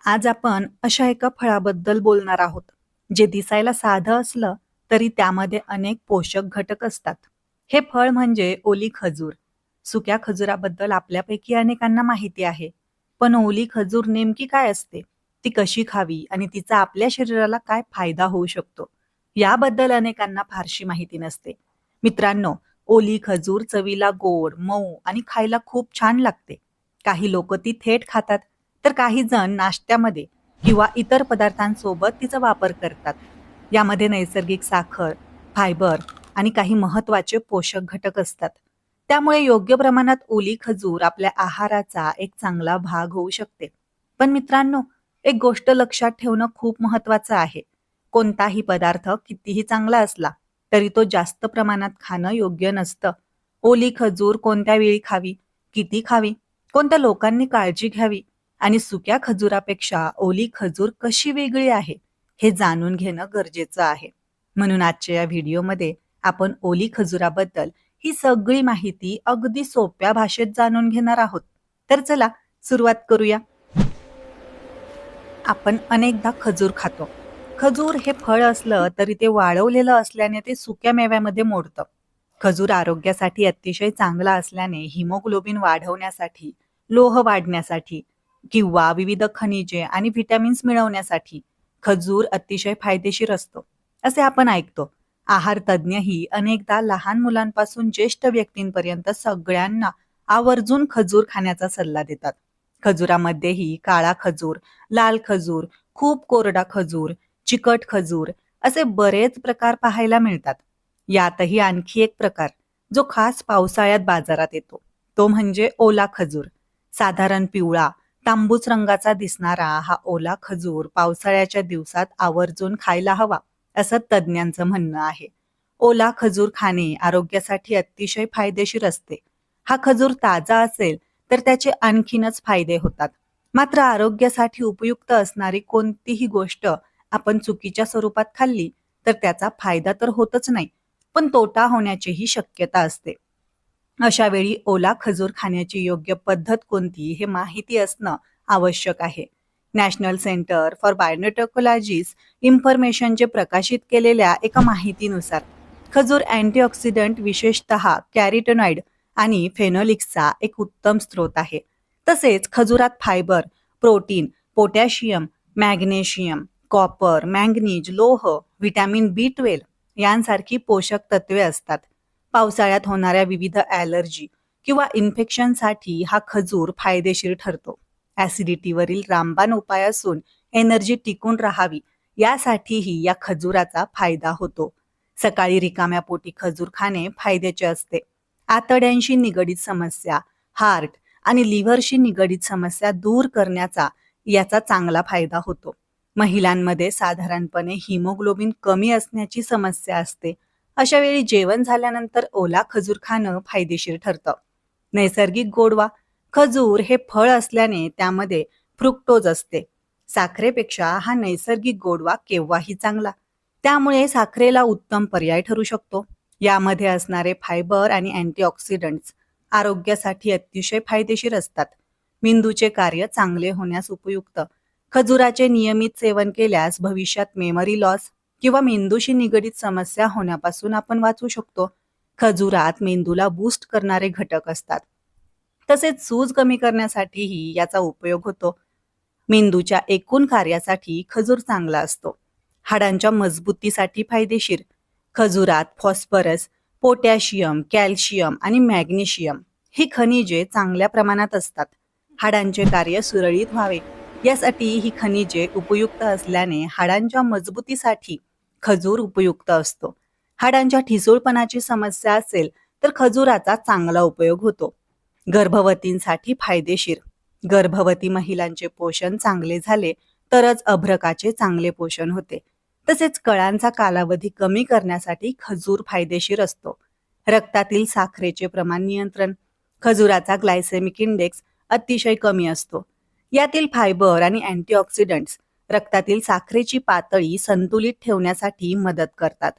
आज आपण अशा एका फळाबद्दल बोलणार आहोत, जे दिसायला साधं असलं तरी त्यामध्ये अनेक पोषक घटक असतात. हे फळ म्हणजे ओली खजूर. सुक्या खजुराबद्दल आपल्यापैकी अनेकांना माहिती आहे. पण ओली खजूर नेमकी काय असते? ती कशी खावी आणि तिचा आपल्या शरीराला काय फायदा होऊ शकतो? याबद्दल अनेकांना फारशी माहिती नसते. मित्रांनो, ओली खजूर चवीला गोड, मऊ आणि खायला खूप छान लागते. काही लोक ती थेट खातात, तर काही जण नाश्त्यामध्ये किंवा इतर पदार्थांसोबत तिचा वापर करतात. यामध्ये नैसर्गिक साखर, फायबर आणि काही महत्त्वाचे पोषक घटक असतात. त्यामुळे योग्य प्रमाणात ओली खजूर आपल्या आहाराचा एक चांगला भाग होऊ शकते. पण मित्रांनो, एक गोष्ट लक्षात ठेवणं खूप महत्त्वाचं आहे. कोणताही पदार्थ कितीही चांगला असला तरी तो जास्त प्रमाणात खाणं योग्य नसतं. ओली खजूर कोणत्या वेळी खावी, किती खावी, कोणत्या लोकांनी काळजी घ्यावी आणि सुक्या खजुरापेक्षा ओली खजूर कशी वेगळी आहे हे जाणून घेणं गरजेचं आहे. म्हणून आजच्या या व्हिडिओमध्ये आपण ओली खजुराबद्दल ही सगळी माहिती अगदी सोप्या भाषेत जाणून घेणार आहोत. तर चला सुरुवात करूया. आपण अनेकदा खजूर खातो. खजूर हे फळ असलं तरी ते वाळवलेलं असल्याने ते सुक्या मेव्यामध्ये मोडतं. खजूर आरोग्यासाठी अतिशय चांगला असल्याने हिमोग्लोबिन वाढवण्यासाठी, लोह वाढण्यासाठी किंवा विविध खनिजे आणि व्हिटॅमिन्स मिळवण्यासाठी खजूर अतिशय फायदेशीर असतो, असे आपण ऐकतो. आहार तज्ज्ञही अनेकदा लहान मुलांपासून ज्येष्ठ व्यक्तींपर्यंत सगळ्यांना आवर्जून खजूर खाण्याचा सल्ला देतात. खजुरामध्येही काळा खजूर, लाल खजूर, खूप कोरडा खजूर, चिकट खजूर असे बरेच प्रकार पाहायला मिळतात. यातही आणखी एक प्रकार जो खास पावसाळ्यात बाजारात येतो, तो म्हणजे ओला खजूर. साधारण पिवळा, तांबूस रंगाचा दिसणारा हा ओला खजूर पावसाळ्याच्या दिवसात आवर्जून खायला हवा, असं तज्ज्ञांचं म्हणणं आहे. ओला खजूर खाणे आरोग्यासाठी अतिशय फायदेशीर असते. हा खजूर ताजा असेल तर त्याचे आणखीनच फायदे होतात. मात्र आरोग्यासाठी उपयुक्त असणारी कोणतीही गोष्ट आपण चुकीच्या स्वरूपात खाल्ली तर त्याचा फायदा तर होतच नाही, पण तोटा होण्याचीही शक्यता असते. अशा वेळी ओला खजूर खाण्याची योग्य पद्धत कोणती हे माहिती असणं आवश्यक आहे. नॅशनल सेंटर फॉर बायोटेक्नॉलॉजीज इन्फॉर्मेशनचे प्रकाशित केलेल्या एका माहितीनुसार खजूर अँटीऑक्सिडंट, विशेषतः कॅरोटेनॉइड आणि फेनोलिक्सचा एक उत्तम स्रोत आहे. तसेच खजुरात fibre, protein, potassium, magnesium, copper, manganese, लोह, व्हिटॅमिन B12 यांसारखी पोषक तत्वे असतात. पावसाळ्यात होणाऱ्या विविध ॲलर्जी किंवा इन्फेक्शनसाठी हा खजूर फायदेशीर ठरतो. ॲसिडिटीवरील रामबाण उपाय असून एनर्जी टिकून राहावी यासाठीही या खजुराचा फायदा होतो. सकाळी रिकाम्या पोटी खजूर खाणे फायद्याचे असते. आतड्यांशी निगडीत समस्या, हार्ट आणि लिव्हरशी निगडीत समस्या दूर करण्याचा याचा चांगला फायदा होतो. महिलांमध्ये साधारणपणे हिमोग्लोबिन कमी असण्याची समस्या असते. अशा वेळी जेवण झाल्यानंतर ओला खजूर खाणं फायदेशीर ठरतं. नैसर्गिक गोडवा, खजूर हे फळ असल्याने त्यामध्ये फ्रुक्टोज असते. साखरेपेक्षा हा नैसर्गिक गोडवा केव्हाही चांगला. त्यामुळे साखरेला उत्तम पर्याय ठरू शकतो. यामध्ये असणारे फायबर आणि अँटीऑक्सिडंट्स आरोग्यासाठी अतिशय फायदेशीर असतात. मेंदूचे कार्य चांगले होण्यास उपयुक्त. खजुराचे नियमित सेवन केल्यास भविष्यात मेमरी लॉस किंवा मेंदूशी निगडीत समस्या होण्यापासून आपण वाचू शकतो. खजुरात मेंदूला बूस्ट करणारे घटक असतात. तसेच सूज कमी करण्यासाठीही याचा उपयोग होतो. मेंदूच्या एकूण कार्यासाठी खजूर चांगला असतो. हाडांच्या मजबूतीसाठी फायदेशीर. खजुरात फॉस्फरस, पोटॅशियम, कॅल्शियम आणि मॅग्नेशियम ही खनिजे चांगल्या प्रमाणात असतात. हाडांचे कार्य सुरळीत व्हावे यासाठी ही खनिजे उपयुक्त असल्याने हाडांच्या मजबूतीसाठी खजूर उपयुक्त असतो. हाडांच्या ठिसूळपणाची समस्या असेल तर खजुराचा चांगला उपयोग होतो. गर्भवतींसाठी फायदेशीर. गर्भवती महिलांचे पोषण चांगले झाले तरच अभ्रकाचे चांगले पोषण होते. तसेच कळांचा कालावधी कमी करण्यासाठी खजूर फायदेशीर असतो. रक्तातील साखरेचे प्रमाण नियंत्रण. खजुराचा ग्लायसेमिक इंडेक्स अतिशय कमी असतो. यातील फायबर आणि अँटीऑक्सिडंट्स रक्तातील साखरेची पातळी संतुलित ठेवण्यासाठी मदत करतात.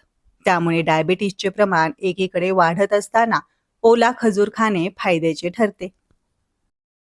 त्यामुळे डायबिटीसचे प्रमाण एकीकडे वाढत असताना ओला खजूर खाणे फायद्याचे ठरते.